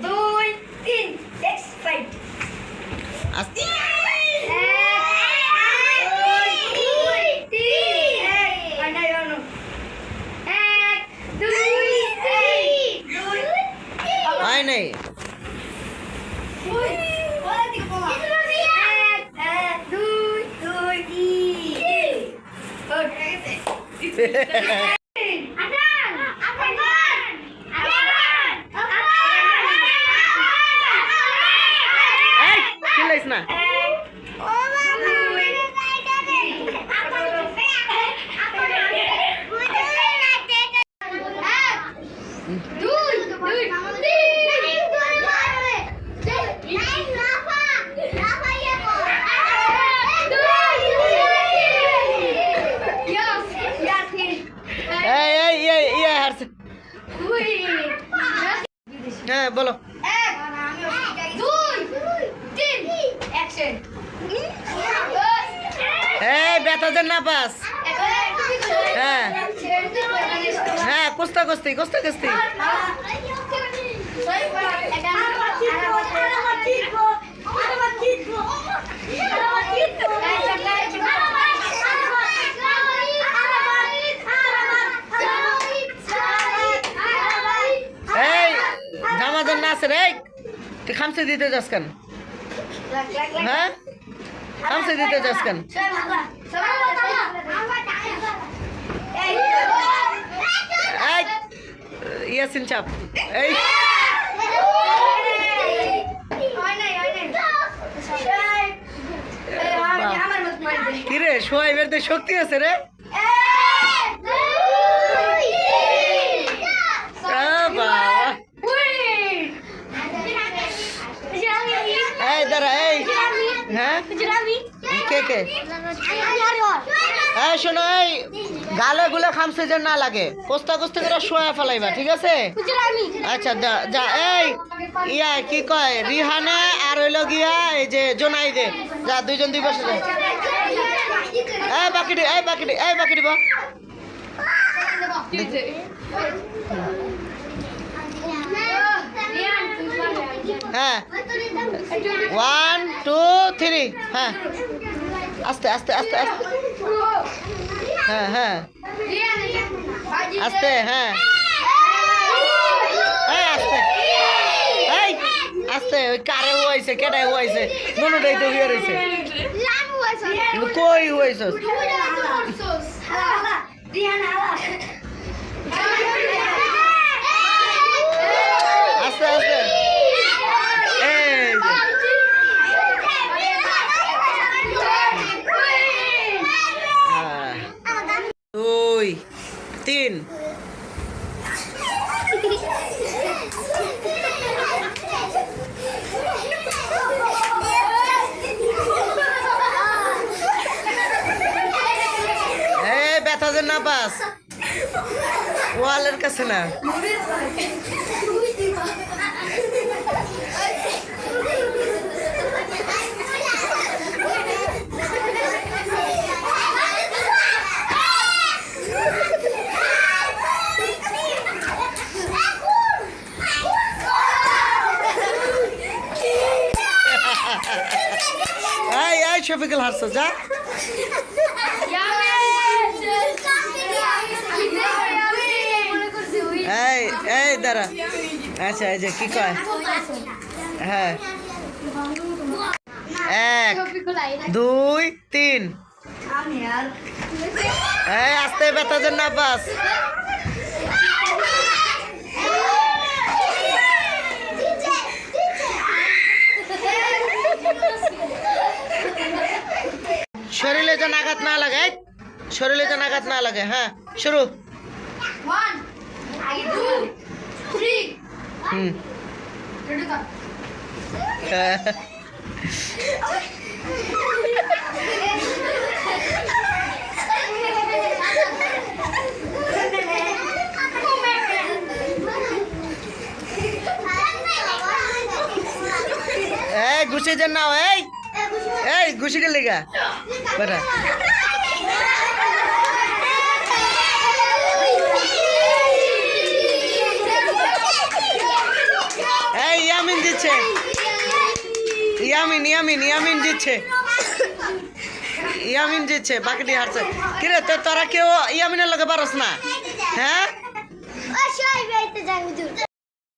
দুই তিন next fight আস্তে হয় নাই চিল্লাইস না হ্যাঁ বলো ব্যথাদের না পাস হ্যাঁ হ্যাঁ কুস্তা কুস্তি কুস্তা কুস্তি এই জামাজন না আছে রে তুই খামসে দিতে যাস কেন হ্যাঁ খামসে দিতে যাস কেন ইয়াসিন চাপ এই কিরে সোহাইবের তো শক্তি আছে রে এই দাঁড়া এই হ্যাঁ কে কে এই শোনো এই গালে গুলো খামছে যে না লাগে কোস্তা কোস্তা করে শোয়া ফেলাইবা ঠিক আছে আচ্ছা যা এই ইয়া কি কয় রিহানা আর হইল গিয়া এই যে জোনাই দে যা দুইজন দুই বসে যায় এই বাকিটি এই বাকিটি এই বাকিটি বা হ্যাঁ 1 2 3 হ্যাঁ আস্তে আস্তে আস্তে আস্তে হ্যাঁ হ্যাঁ আস্তে হ্যাঁ আস্তে এই আস্তে ওই কারে হইছে কেডাই হইছে নুনুটাই তো হইয়া রইছে কই হইছ আস্তে আস্তে দুই তিন ব্যথা যে না পাস ওয়ালের কাছে না এই শফিকুল হারছ যা এই এই দাঁড়া আচ্ছা এই যে কি কয় হ্যাঁ 1 2 3 এই আস্তে ব্যথা যেন না পাস শরীরে যেন আঘাত না লাগে শরীরে যেন আঘাত না লাগে হ্যাঁ শুরু 1 2 3 হুম খুশি যে নাও এই খুশি কে লিগা বেটা এই ইয়ামিন জিতছে ইয়ামিন জিতছে ইয়ামিন জিতছে বাকিটি হারছে কিরে তোরা কেউ ইয়ামিনের লগে পারস না হ্যাঁ